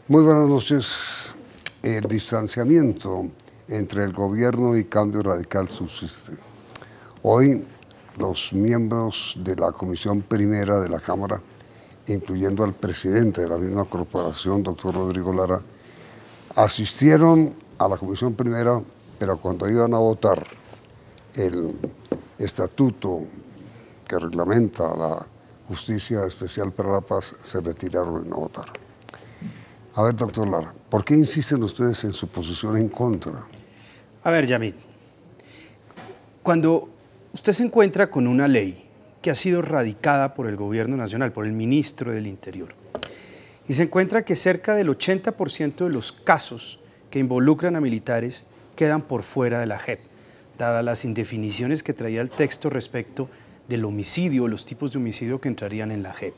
Muy buenas noches. El distanciamiento entre el gobierno y Cambio Radical subsiste. Hoy, los miembros de la Comisión Primera de la Cámara, incluyendo al presidente de la misma corporación, doctor Rodrigo Lara, asistieron a la Comisión Primera, pero cuando iban a votar el estatuto que reglamenta la Justicia Especial para la Paz, se retiraron y no votaron. A ver, doctor Lara, ¿por qué insisten ustedes en su posición en contra? A ver, Yamil, cuando usted se encuentra con una ley que ha sido radicada por el gobierno nacional, por el ministro del Interior, y se encuentra que cerca del 80% de los casos que involucran a militares quedan por fuera de la JEP, dadas las indefiniciones que traía el texto respecto del homicidio, los tipos de homicidio que entrarían en la JEP.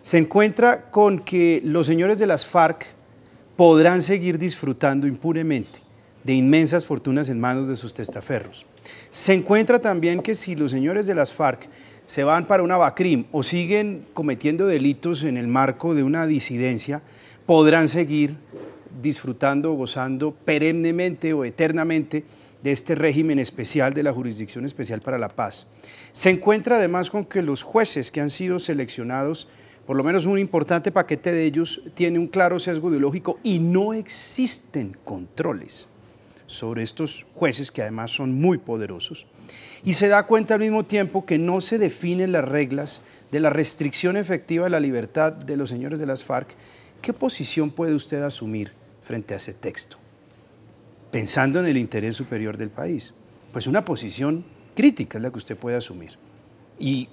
Se encuentra con que los señores de las FARC podrán seguir disfrutando impunemente de inmensas fortunas en manos de sus testaferros. Se encuentra también que si los señores de las FARC se van para una BACRIM o siguen cometiendo delitos en el marco de una disidencia, podrán seguir disfrutando, gozando perennemente o eternamente de este régimen especial de la Jurisdicción Especial para la Paz. Se encuentra además con que los jueces que han sido seleccionados, por lo menos un importante paquete de ellos, tiene un claro sesgo ideológico y no existen controles sobre estos jueces, que además son muy poderosos, y se da cuenta al mismo tiempo que no se definen las reglas de la restricción efectiva de la libertad de los señores de las FARC. ¿Qué posición puede usted asumir frente a ese texto, pensando en el interés superior del país? Pues una posición crítica es la que usted puede asumir. Y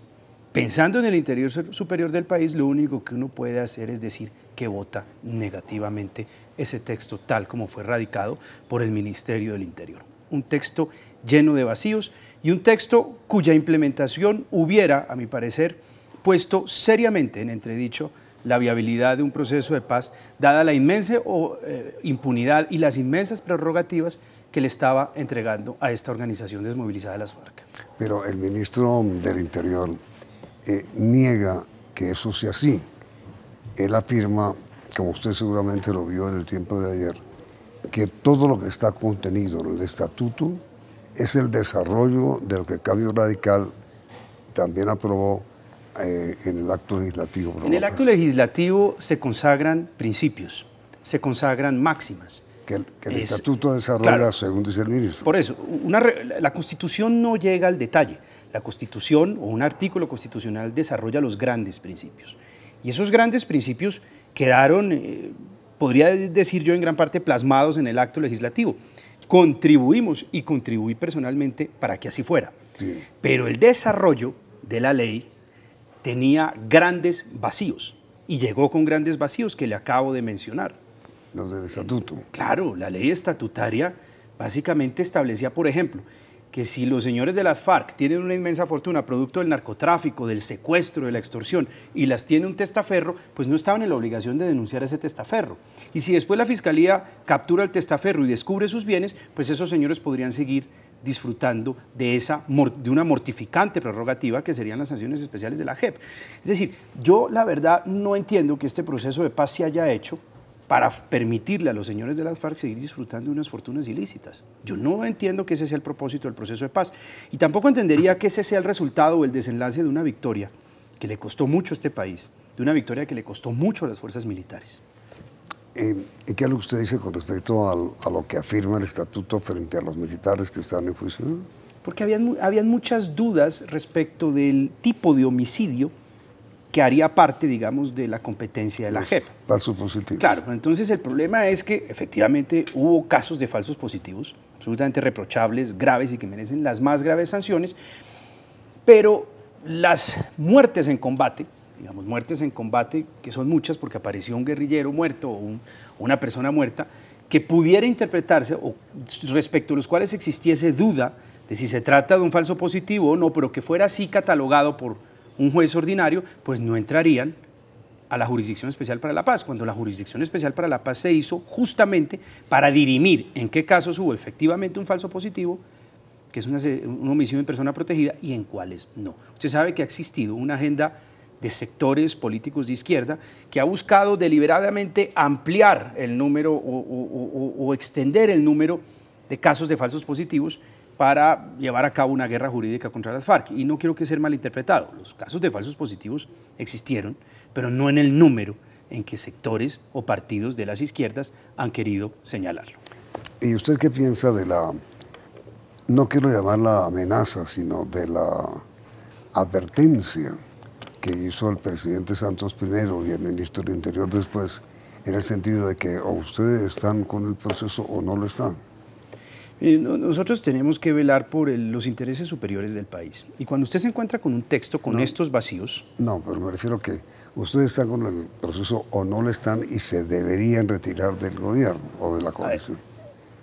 pensando en el interés superior del país, lo único que uno puede hacer es decir que vota negativamente ese texto tal como fue radicado por el Ministerio del Interior. Un texto lleno de vacíos y un texto cuya implementación hubiera, a mi parecer, puesto seriamente en entredicho la viabilidad de un proceso de paz, dada la inmensa impunidad y las inmensas prerrogativas que le estaba entregando a esta organización desmovilizada de las FARC. Pero el ministro del Interior niega que eso sea así. Él afirma, como usted seguramente lo vio en el tiempo de ayer, que todo lo que está contenido en el estatuto es el desarrollo de lo que Cambio Radical también aprobó en el acto legislativo. En el acto legislativo se consagran principios, se consagran máximas. Que el estatuto desarrolla, claro, según dice el ministro. Por eso, la Constitución no llega al detalle. La Constitución o un artículo constitucional desarrolla los grandes principios. Y esos grandes principios quedaron, podría decir yo, en gran parte plasmados en el acto legislativo. Contribuimos y contribuí personalmente para que así fuera. Sí. Pero el desarrollo de la ley tenía grandes vacíos y llegó con grandes vacíos que le acabo de mencionar. Los del estatuto. Claro, la ley estatutaria básicamente establecía, por ejemplo, que si los señores de las FARC tienen una inmensa fortuna producto del narcotráfico, del secuestro, de la extorsión, y las tiene un testaferro, pues no estaban en la obligación de denunciar a ese testaferro. Y si después la Fiscalía captura al testaferro y descubre sus bienes, pues esos señores podrían seguir disfrutando de una mortificante prerrogativa que serían las sanciones especiales de la JEP. Es decir, yo la verdad no entiendo que este proceso de paz se haya hecho para permitirle a los señores de las FARC seguir disfrutando de unas fortunas ilícitas. Yo no entiendo que ese sea el propósito del proceso de paz y tampoco entendería que ese sea el resultado o el desenlace de una victoria que le costó mucho a este país, de una victoria que le costó mucho a las fuerzas militares. ¿Y qué es lo que usted dice con respecto a lo que afirma el estatuto frente a los militares que están en juicio? Porque habían muchas dudas respecto del tipo de homicidio que haría parte, digamos, de la competencia de la JEP. Falsos positivos. Claro, entonces el problema es que efectivamente hubo casos de falsos positivos, absolutamente reprochables, graves y que merecen las más graves sanciones, pero las muertes en combate, digamos, muertes en combate, que son muchas porque apareció un guerrillero muerto o una persona muerta, que pudiera interpretarse o respecto a los cuales existiese duda de si se trata de un falso positivo o no, pero que fuera así catalogado por un juez ordinario, pues no entrarían a la Jurisdicción Especial para la Paz, cuando la Jurisdicción Especial para la Paz se hizo justamente para dirimir en qué casos hubo efectivamente un falso positivo, que es un homicidio en persona protegida, y en cuáles no. Usted sabe que ha existido una agenda de sectores políticos de izquierda que ha buscado deliberadamente ampliar el número o extender el número de casos de falsos positivos para llevar a cabo una guerra jurídica contra las FARC. Y no quiero que sea malinterpretado, los casos de falsos positivos existieron, pero no en el número en que sectores o partidos de las izquierdas han querido señalarlo. ¿Y usted qué piensa de la, no quiero llamarla amenaza, sino de la advertencia que hizo el presidente Santos primero y el ministro del Interior después, en el sentido de que o ustedes están con el proceso o no lo están? Nosotros tenemos que velar por los intereses superiores del país. Y cuando usted se encuentra con un texto con estos vacíos... No, pero me refiero a que ustedes están con el proceso o no lo están y se deberían retirar del gobierno o de la coalición.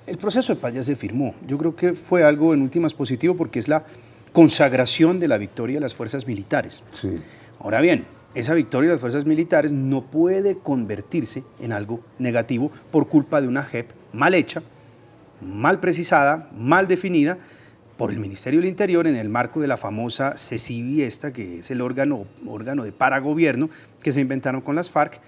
El proceso de paz ya se firmó. Yo creo que fue algo en últimas positivo porque es la consagración de la victoria de las fuerzas militares. Sí. Ahora bien, esa victoria de las fuerzas militares no puede convertirse en algo negativo por culpa de una JEP mal hecha, mal precisada, mal definida por el Ministerio del Interior en el marco de la famosa CECIBI esta, que es el órgano de paragobierno que se inventaron con las FARC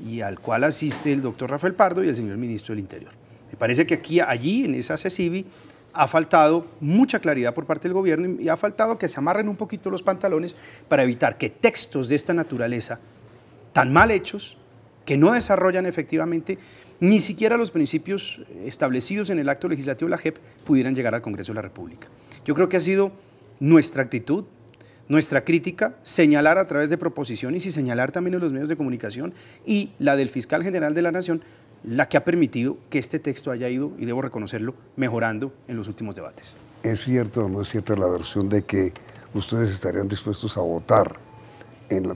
y al cual asiste el doctor Rafael Pardo y el señor Ministro del Interior. Me parece que allí en esa CECIBI ha faltado mucha claridad por parte del gobierno y ha faltado que se amarren un poquito los pantalones para evitar que textos de esta naturaleza, tan mal hechos, que no desarrollan efectivamente ni siquiera los principios establecidos en el acto legislativo de la JEP pudieran llegar al Congreso de la República. Yo creo que ha sido nuestra actitud, nuestra crítica, señalar a través de proposiciones y señalar también en los medios de comunicación y la del Fiscal General de la Nación, la que ha permitido que este texto haya ido, y debo reconocerlo, mejorando en los últimos debates. ¿Es cierto o no es cierta la versión de que ustedes estarían dispuestos a votar,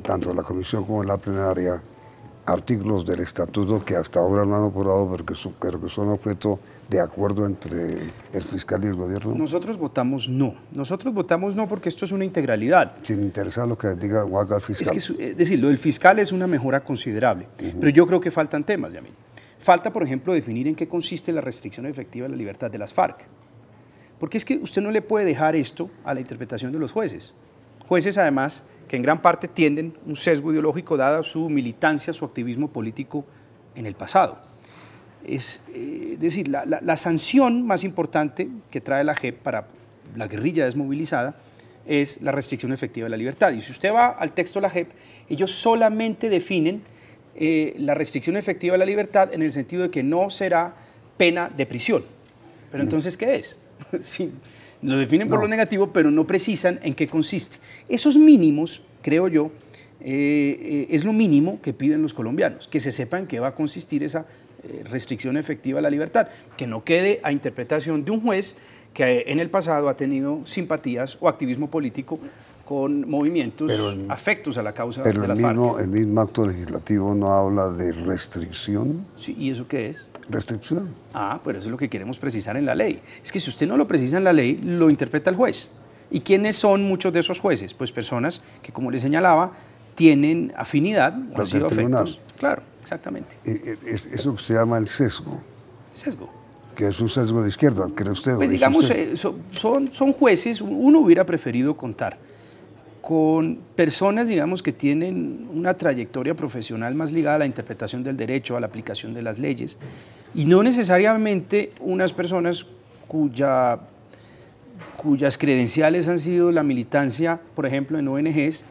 tanto en la comisión como en la plenaria, artículos del estatuto que hasta ahora no han aprobado, pero que son objeto de acuerdo entre el fiscal y el gobierno? Nosotros votamos no. Nosotros votamos no porque esto es una integralidad. Sin interesar lo que diga o haga el fiscal. Es decir, lo del fiscal es una mejora considerable, pero yo creo que faltan temas, Yamil. Falta, por ejemplo, definir en qué consiste la restricción efectiva de la libertad de las FARC. Porque es que usted no le puede dejar esto a la interpretación de los jueces. Jueces, además, que en gran parte tienden un sesgo ideológico dada su militancia, su activismo político en el pasado. Es decir, la sanción más importante que trae la JEP para la guerrilla desmovilizada es la restricción efectiva de la libertad. Y si usted va al texto de la JEP, ellos solamente definen la restricción efectiva de la libertad en el sentido de que no será pena de prisión. Pero entonces, ¿qué es? Sí, lo definen por lo negativo, pero no precisan en qué consiste. Esos mínimos, creo yo, es lo mínimo que piden los colombianos, que se sepan qué va a consistir esa restricción efectiva de la libertad, que no quede a interpretación de un juez que en el pasado ha tenido simpatías o activismo político con movimientos afectos a la causa de las FARC. Pero el mismo acto legislativo no habla de restricción. Sí, ¿y eso qué es? ¿Restricción? Pero eso es lo que queremos precisar en la ley. Es que si usted no lo precisa en la ley, lo interpreta el juez. ¿Y quiénes son muchos de esos jueces? Pues personas que, como le señalaba, tienen afinidad, o han sido afectos. Claro, exactamente. Eso que usted llama el sesgo. Sesgo. Que es un sesgo de izquierda, ¿cree usted? Pues digamos, son jueces, uno hubiera preferido contar con personas, digamos, que tienen una trayectoria profesional más ligada a la interpretación del derecho, a la aplicación de las leyes, y no necesariamente unas personas cuyas credenciales han sido la militancia, por ejemplo, en ONGs,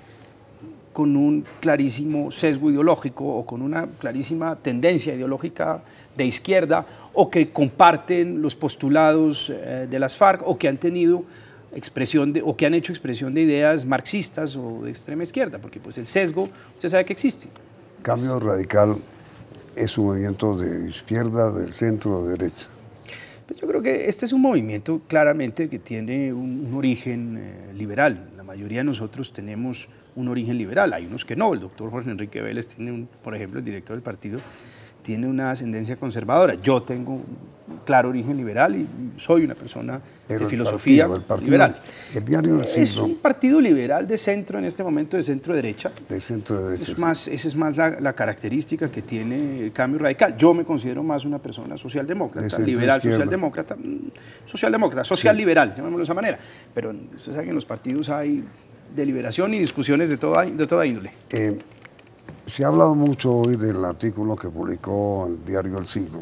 con un clarísimo sesgo ideológico o con una clarísima tendencia ideológica de izquierda, o que comparten los postulados de las FARC, o que han tenido o que han hecho expresión de ideas marxistas o de extrema izquierda, porque pues el sesgo, usted sabe que existe. Cambio Radical es un movimiento de izquierda, del centro, de derecha. Pues yo creo que este es un movimiento claramente que tiene un origen liberal. La mayoría de nosotros tenemos un origen liberal, hay unos que no. El doctor Jorge Enrique Vélez tiene, por ejemplo, el director del partido, tiene una ascendencia conservadora. Yo tengo un claro origen liberal y soy una persona de filosofía liberal. El diario del Siglo es un partido liberal de centro, en este momento de centro-derecha. De centro-derecha. Esa es más la característica que tiene el Cambio Radical. Yo me considero más una persona socialdemócrata, liberal, socialdemócrata, social liberal, llamémoslo de esa manera. Pero usted sabe que en los partidos hay deliberación y discusiones de toda índole. Se ha hablado mucho hoy del artículo que publicó el diario El Siglo,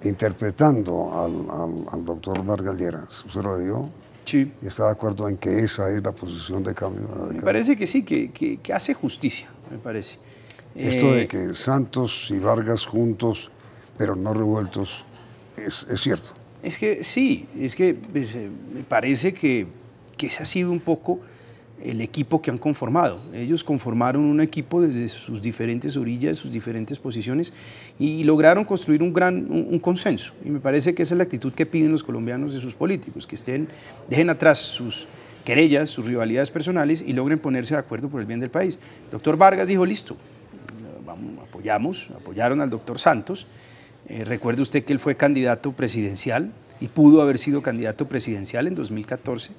interpretando al doctor Vargas Lleras. ¿Usted lo leyó? Sí. ¿Y está de acuerdo en que esa es la posición de Cambio Radical? Me parece que sí, que hace justicia, me parece. Esto de que Santos y Vargas juntos, pero no revueltos, es cierto. Es que sí, es que pues, me parece que ese ha sido un poco el equipo que han conformado. Ellos conformaron un equipo desde sus diferentes orillas, sus diferentes posiciones y lograron construir un consenso. Y me parece que esa es la actitud que piden los colombianos de sus políticos, que dejen atrás sus querellas, sus rivalidades personales y logren ponerse de acuerdo por el bien del país. El doctor Vargas dijo, listo, apoyaron al doctor Santos. Recuerde usted que él fue candidato presidencial y pudo haber sido candidato presidencial en 2014.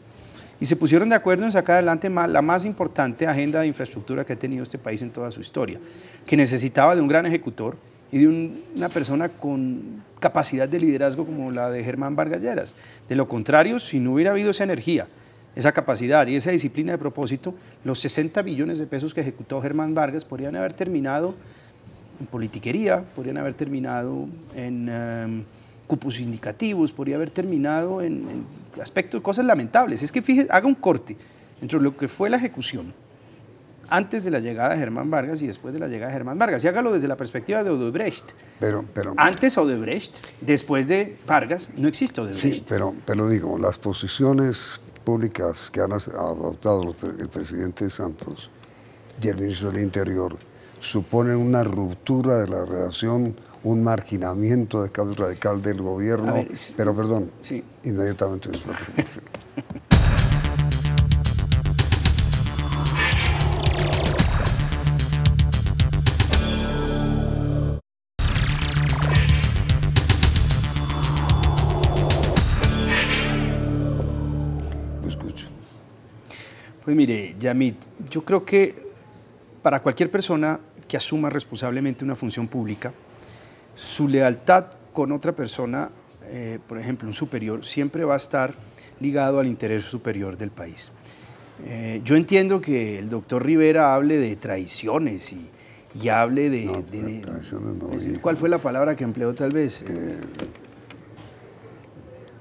Y se pusieron de acuerdo en sacar adelante la más importante agenda de infraestructura que ha tenido este país en toda su historia, que necesitaba de un gran ejecutor y de una persona con capacidad de liderazgo como la de Germán Vargas Lleras. De lo contrario, si no hubiera habido esa energía, esa capacidad y esa disciplina de propósito, los 60 billones de pesos que ejecutó Germán Vargas podrían haber terminado en politiquería, podrían haber terminado en cupos indicativos, podría haber terminado en aspectos, cosas lamentables. Es que fíjese, haga un corte entre lo que fue la ejecución antes de la llegada de Germán Vargas y después de la llegada de Germán Vargas. Y hágalo desde la perspectiva de Odebrecht. Pero antes Odebrecht, después de Vargas, no existe Odebrecht. Sí, pero digo, las posiciones públicas que han adoptado el presidente Santos y el ministro del Interior suponen una ruptura de la relación, un marginamiento de Cambio Radical del gobierno, ver, pero perdón, sí. Inmediatamente después. Lo escucho. Pues mire, Yamit, yo creo que para cualquier persona que asuma responsablemente una función pública, su lealtad con otra persona, por ejemplo, un superior, siempre va a estar ligado al interés superior del país. Yo entiendo que el doctor Rivera hable de traiciones y hable de... traiciones no. ¿Cuál fue la palabra que empleó tal vez?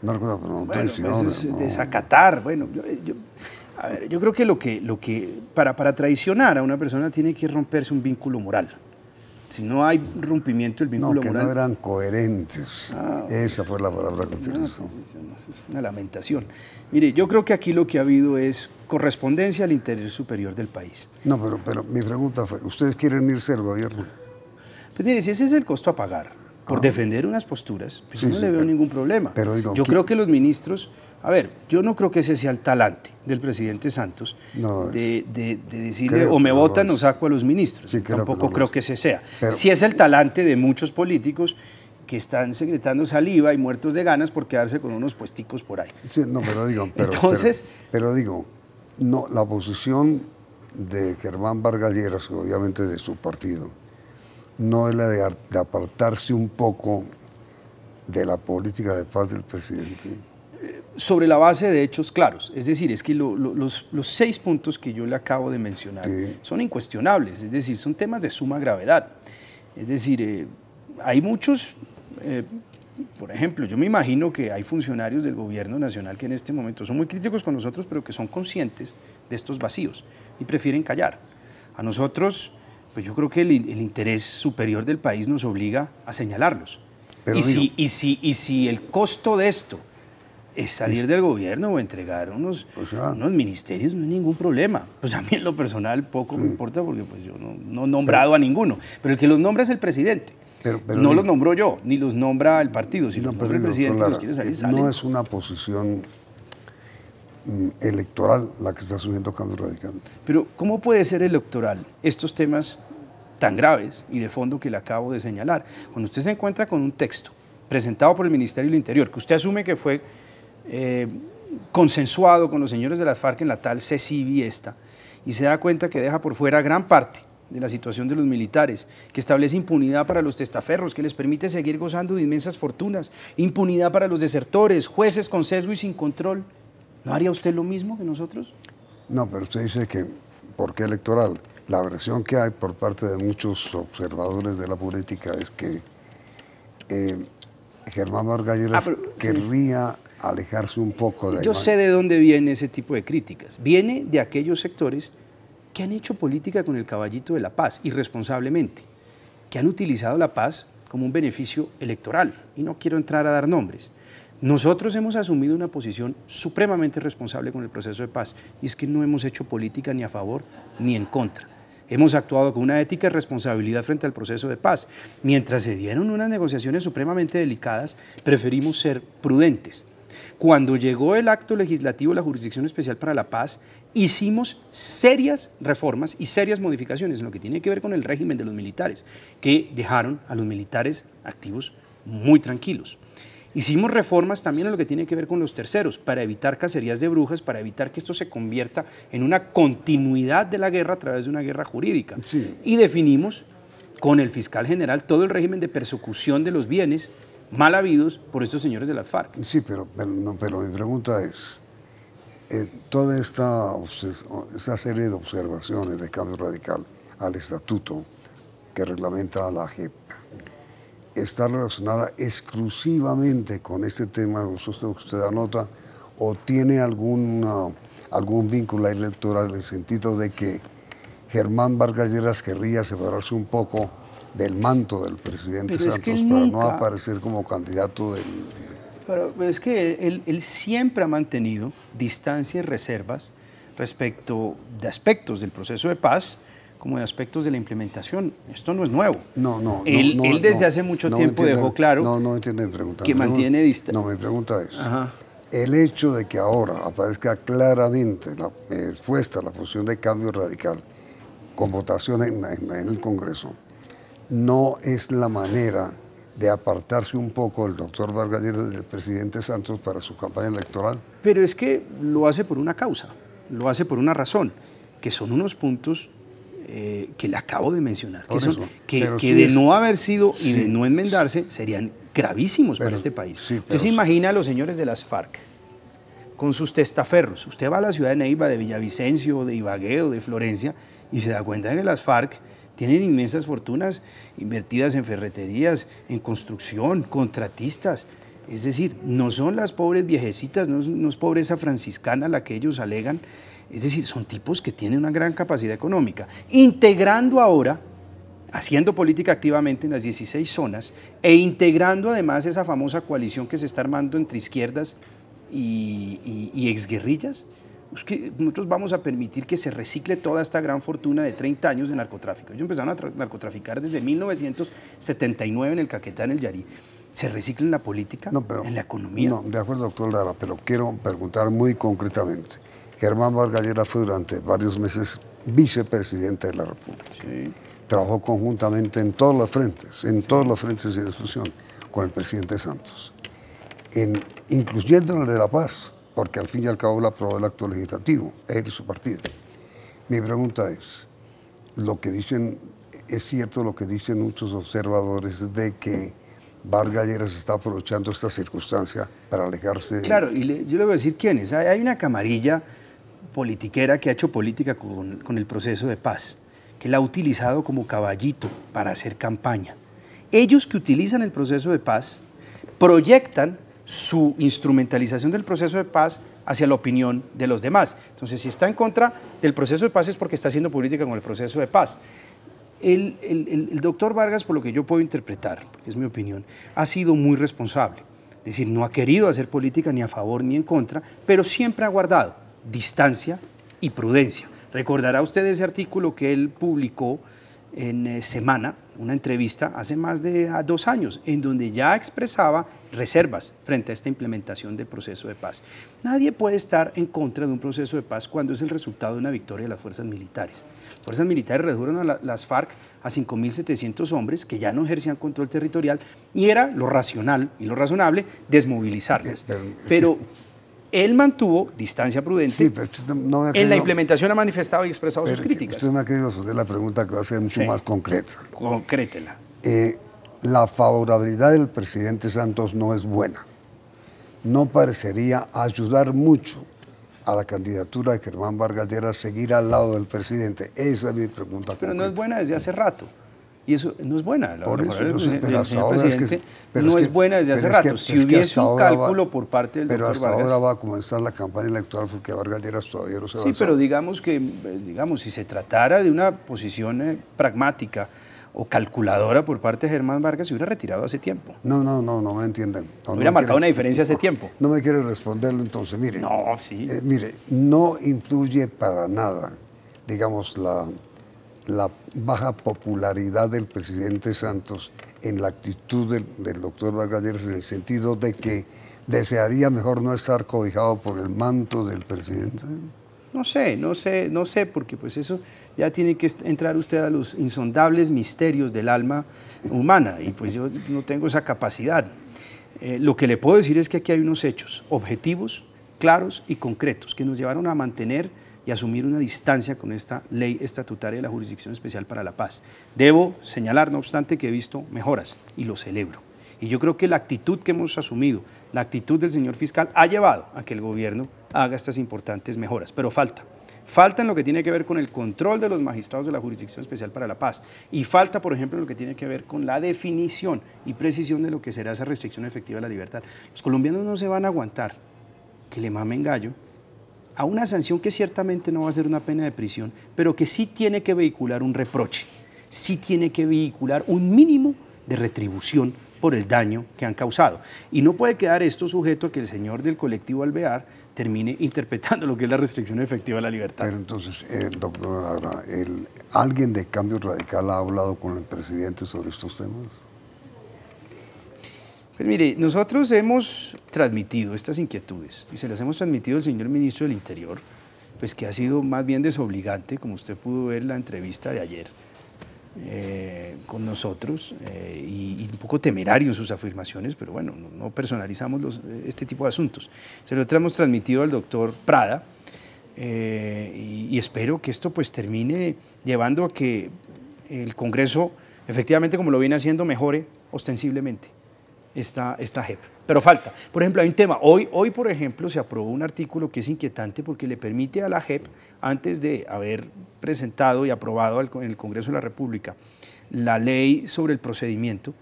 No recuerdo, pero no, bueno, traiciones. Pues es desacatar, bueno, a ver, yo creo que lo que para traicionar a una persona tiene que romperse un vínculo moral. Si no hay rompimiento del vínculo moral... No, que no eran coherentes. Esa fue la palabra que utilizó. Es una lamentación. Mire, yo creo que aquí lo que ha habido es correspondencia al interés superior del país. No, pero mi pregunta fue, ¿ustedes quieren irse al gobierno? Pues mire, si ese es el costo a pagar por defender unas posturas, pues sí, yo no le veo ningún problema. Pero digo, yo creo que los ministros... A ver, yo no creo que ese sea el talante del presidente Santos de decirle o me votan o saco a los ministros. Sí, tampoco creo que ese sea. Pero, sí es el talante de muchos políticos que están secretando saliva y muertos de ganas por quedarse con unos puesticos por ahí. Sí, no, pero digo, entonces, pero digo, no, la posición de Germán Vargas Lleras, obviamente de su partido, no es la de apartarse un poco de la política de paz del presidente. Sobre la base de hechos claros, es decir, es que los 6 puntos que yo le acabo de mencionar son incuestionables, es decir, son temas de suma gravedad. Es decir, hay muchos, por ejemplo, yo me imagino que hay funcionarios del gobierno nacional que en este momento son muy críticos con nosotros, pero que son conscientes de estos vacíos y prefieren callar. A nosotros, pues yo creo que el interés superior del país nos obliga a señalarlos. Pero y si el costo de esto es salir del gobierno o entregar unos ministerios, no hay ningún problema. Pues a mí en lo personal poco me importa porque pues yo no he nombrado a ninguno, pero el que los nombra es el presidente. No los nombro yo, ni los nombra el partido, si los nombra el presidente, los quiere salir, salen. No es una posición electoral la que está asumiendo Cambio Radical. Pero ¿cómo puede ser electoral estos temas tan graves y de fondo que le acabo de señalar? Cuando usted se encuentra con un texto presentado por el Ministerio del Interior, que usted asume que fue consensuado con los señores de las FARC en la tal CECIVI esta, y se da cuenta que deja por fuera gran parte de la situación de los militares, que establece impunidad para los testaferros, que les permite seguir gozando de inmensas fortunas, impunidad para los desertores, jueces con sesgo y sin control. ¿No haría usted lo mismo que nosotros? No, pero usted dice que, ¿por qué electoral? La versión que hay por parte de muchos observadores de la política es que Germán Vargas Lleras querría alejarse un poco de... Yo sé de dónde viene ese tipo de críticas. Viene de aquellos sectores que han hecho política con el caballito de la paz, irresponsablemente, que han utilizado la paz como un beneficio electoral. Y no quiero entrar a dar nombres. Nosotros hemos asumido una posición supremamente responsable con el proceso de paz, y es que no hemos hecho política ni a favor ni en contra. Hemos actuado con una ética y responsabilidad frente al proceso de paz. Mientras se dieron unas negociaciones supremamente delicadas, preferimos ser prudentes. Cuando llegó el acto legislativo de la Jurisdicción Especial para la Paz, hicimos serias reformas y serias modificaciones en lo que tiene que ver con el régimen de los militares, que dejaron a los militares activos muy tranquilos. Hicimos reformas también en lo que tiene que ver con los terceros, para evitar cacerías de brujas, para evitar que esto se convierta en una continuidad de la guerra a través de una guerra jurídica. Sí. Y definimos con el fiscal general todo el régimen de persecución de los bienes mal habidos por estos señores de las FARC. Sí, pero mi pregunta es, toda esta serie de observaciones de cambio radical al estatuto que reglamenta a la JEP, ¿está relacionada exclusivamente con este tema que usted anota, o tiene algún vínculo electoral en el sentido de que Germán Vargas Lleras querría separarse un poco del manto del presidente Santos para no aparecer como candidato del... Pero es que él siempre ha mantenido distancia y reservas respecto de aspectos del proceso de paz, como de aspectos de la implementación. Esto no es nuevo. Él desde hace mucho tiempo dejó claro que mantiene distancia. No, mi pregunta es, el hecho de que ahora aparezca claramente expuesta la posición de cambio radical con votación en el Congreso, no es la manera de apartarse un poco el doctor Vargas Lleras del presidente Santos para su campaña electoral. Pero es que lo hace por una causa, lo hace por una razón, que son unos puntos que le acabo de mencionar, que de no haber sido y de no enmendarse serían gravísimos para este país. Usted se imagina a los señores de las FARC con sus testaferros. Usted va a la ciudad de Neiva, de Villavicencio, de Ibagué o de Florencia y se da cuenta de que las FARC tienen inmensas fortunas invertidas en ferreterías, en construcción, contratistas. Es decir, no son las pobres viejecitas, no es pobreza franciscana la que ellos alegan. Es decir, son tipos que tienen una gran capacidad económica. Integrando ahora, haciendo política activamente en las 16 zonas e integrando además esa famosa coalición que se está armando entre izquierdas y exguerrillas, es que nosotros vamos a permitir que se recicle toda esta gran fortuna de 30 años de narcotráfico. Ellos empezaron a narcotraficar desde 1979 en el Caquetá, en el Yarí. ¿Se recicla en la política, en la economía? No, de acuerdo, doctor Lara, pero quiero preguntar muy concretamente. Germán Vargas Lleras fue durante varios meses vicepresidente de la República. Sí. Trabajó conjuntamente en todos los frentes de discusión con el presidente Santos, incluyendo en el de la paz, porque al fin y al cabo lo aprobó el acto legislativo, él y su partido. Mi pregunta es, ¿es cierto lo que dicen muchos observadores de que Vargas Lleras está aprovechando esta circunstancia para alejarse? Claro, y yo le voy a decir quiénes. Hay una camarilla politiquera que ha hecho política con el proceso de paz, que la ha utilizado como caballito para hacer campaña. Ellos que utilizan el proceso de paz proyectan su instrumentalización del proceso de paz hacia la opinión de los demás. Entonces, si está en contra del proceso de paz es porque está haciendo política con el proceso de paz. El doctor Vargas, por lo que yo puedo interpretar, porque es mi opinión, ha sido muy responsable. Es decir, no ha querido hacer política ni a favor ni en contra, pero siempre ha guardado distancia y prudencia. Recordará usted ese artículo que él publicó en Semana, una entrevista hace más de 2 años, en donde ya expresaba reservas frente a esta implementación del proceso de paz. Nadie puede estar en contra de un proceso de paz cuando es el resultado de una victoria de las fuerzas militares. Las fuerzas militares redujeron a las FARC a 5.700 hombres que ya no ejercían control territorial y era lo racional y lo razonable desmovilizarlas. Pero él mantuvo distancia prudente, en la implementación ha manifestado y expresado sus críticas. Usted me ha querido hacer la pregunta que va a ser mucho más concreta. Concrétela. La favorabilidad del presidente Santos no es buena. No parecería ayudar mucho a la candidatura de Germán Vargas Lleras seguir al lado del presidente? Esa es mi pregunta. Pero concreta. no es buena desde hace rato. Y eso no es buena. Por eso, el no sé, pero hasta señor ahora presidente pero no es buena desde hace rato. Si hubiese un cálculo por parte del pero doctor hasta Vargas. ahora va a comenzar la campaña electoral porque Vargas Lleras todavía no se va a Sí, pero digamos que, si se tratara de una posición pragmática o calculadora por parte de Germán Vargas, se hubiera retirado hace tiempo. No me entienden. Hubiera marcado una diferencia hace tiempo. No me quiere responderlo entonces, mire. No, sí. Mire, no influye para nada, digamos, la baja popularidad del presidente Santos en la actitud del doctor Vargas Lleras, en el sentido de que desearía mejor no estar cobijado por el manto del presidente. No sé, porque pues eso ya tiene que entrar usted a los insondables misterios del alma humana, y pues yo no tengo esa capacidad. Lo que le puedo decir es que aquí hay unos hechos objetivos, claros y concretos que nos llevaron a mantener y asumir una distancia con esta ley estatutaria de la Jurisdicción Especial para la Paz. Debo señalar, no obstante, que he visto mejoras y lo celebro. Y yo creo que la actitud que hemos asumido, la actitud del señor fiscal, ha llevado a que el gobierno haga estas importantes mejoras. Pero falta en lo que tiene que ver con el control de los magistrados de la Jurisdicción Especial para la Paz, y falta, por ejemplo, en lo que tiene que ver con la definición y precisión de lo que será esa restricción efectiva de la libertad. Los colombianos no se van a aguantar que le mamen gallo a una sanción que ciertamente no va a ser una pena de prisión, pero que sí tiene que vehicular un reproche, sí tiene que vehicular un mínimo de retribución por el daño que han causado. Y no puede quedar esto sujeto a que el señor del colectivo Alvear termine interpretando lo que es la restricción efectiva de la libertad. Pero entonces, doctor Lara, ¿alguien de Cambio Radical ha hablado con el presidente sobre estos temas? Pues mire, nosotros hemos transmitido estas inquietudes y se las hemos transmitido al señor ministro del Interior, pues que ha sido más bien desobligante, como usted pudo ver en la entrevista de ayer con nosotros, y un poco temerario en sus afirmaciones, pero bueno, no personalizamos este tipo de asuntos. Se lo hemos transmitido al doctor Prada, y espero que esto pues termine llevando a que el Congreso, efectivamente como lo viene haciendo, mejore ostensiblemente esta JEP. Pero falta. Por ejemplo, hay un tema. Hoy, por ejemplo, se aprobó un artículo que es inquietante porque le permite a la JEP, antes de haber presentado y aprobado en el Congreso de la República la ley sobre el procedimiento,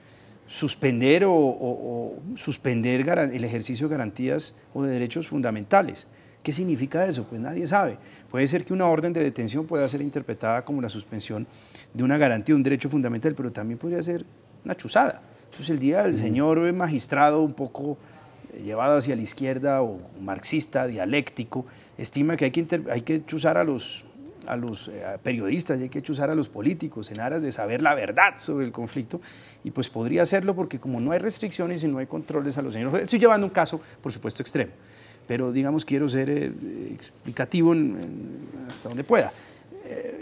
suspender suspender el ejercicio de garantías o de derechos fundamentales. ¿Qué significa eso? Pues nadie sabe. Puede ser que una orden de detención pueda ser interpretada como la suspensión de una garantía, de un derecho fundamental, pero también podría ser una chuzada. Entonces el día del señor magistrado un poco llevado hacia la izquierda o marxista, dialéctico, estima que hay que chuzar a los periodistas y hay que chuzar a los políticos en aras de saber la verdad sobre el conflicto, y pues podría hacerlo porque como no hay restricciones y no hay controles a los señores. Estoy llevando un caso, por supuesto, extremo, pero digamos quiero ser explicativo hasta donde pueda.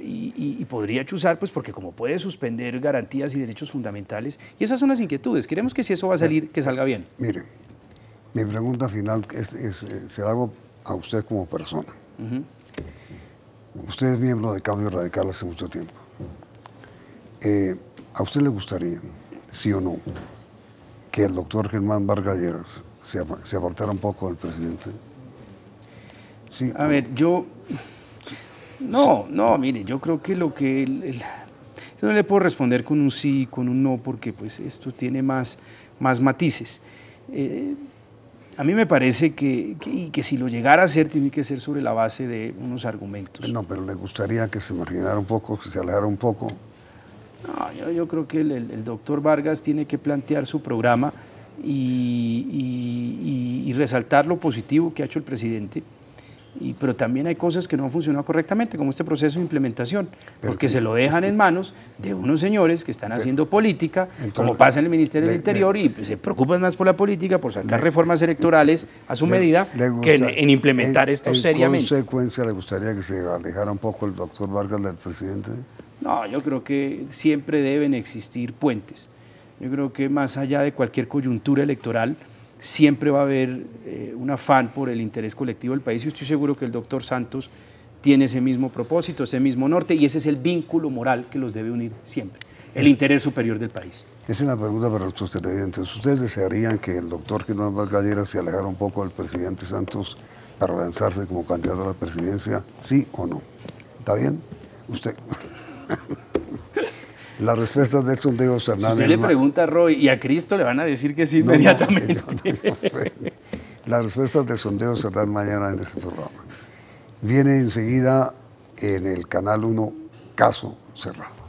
Y podría chuzar, pues porque como puede suspender garantías y derechos fundamentales, y esas son las inquietudes. Queremos que si eso va a salir, que salga bien. Mire, mi pregunta final se la hago a usted como persona. Usted es miembro de Cambio Radical hace mucho tiempo. ¿A usted le gustaría, sí o no, que el doctor Germán Vargas Lleras se apartara un poco del presidente? Sí, a ver, yo... No, mire, yo creo que yo no le puedo responder con un sí, con un no, porque pues esto tiene más matices. A mí me parece que si lo llegara a hacer, tiene que ser sobre la base de unos argumentos. No, pero le gustaría que se marginara un poco, que se alejara un poco. No, yo creo que el doctor Vargas tiene que plantear su programa y resaltar lo positivo que ha hecho el presidente. Pero también hay cosas que no han funcionado correctamente, como este proceso de implementación, porque se lo dejan en manos de unos señores que están haciendo política, entonces, como pasa en el Ministerio del Interior, y se preocupan más por la política, por sacar reformas electorales a su medida, que en implementar esto seriamente. ¿En consecuencia le gustaría que se alejara un poco el doctor Vargas del presidente? No, yo creo que siempre deben existir puentes. Yo creo que más allá de cualquier coyuntura electoral, siempre va a haber un afán por el interés colectivo del país, y estoy seguro que el doctor Santos tiene ese mismo propósito, ese mismo norte, y ese es el vínculo moral que los debe unir siempre, el interés superior del país. Esa es la pregunta para nuestros televidentes. ¿Ustedes desearían que el doctor Germán Vargas Lleras se alejara un poco del presidente Santos para lanzarse como candidato a la presidencia, sí o no. ¿Está bien? Usted. Las respuestas del sondeo Si usted le pregunta a Roy y a Cristo le van a decir que sí inmediatamente. Las respuestas del sondeo serán mañana en este programa. Viene enseguida en el Canal 1 Caso Cerrado.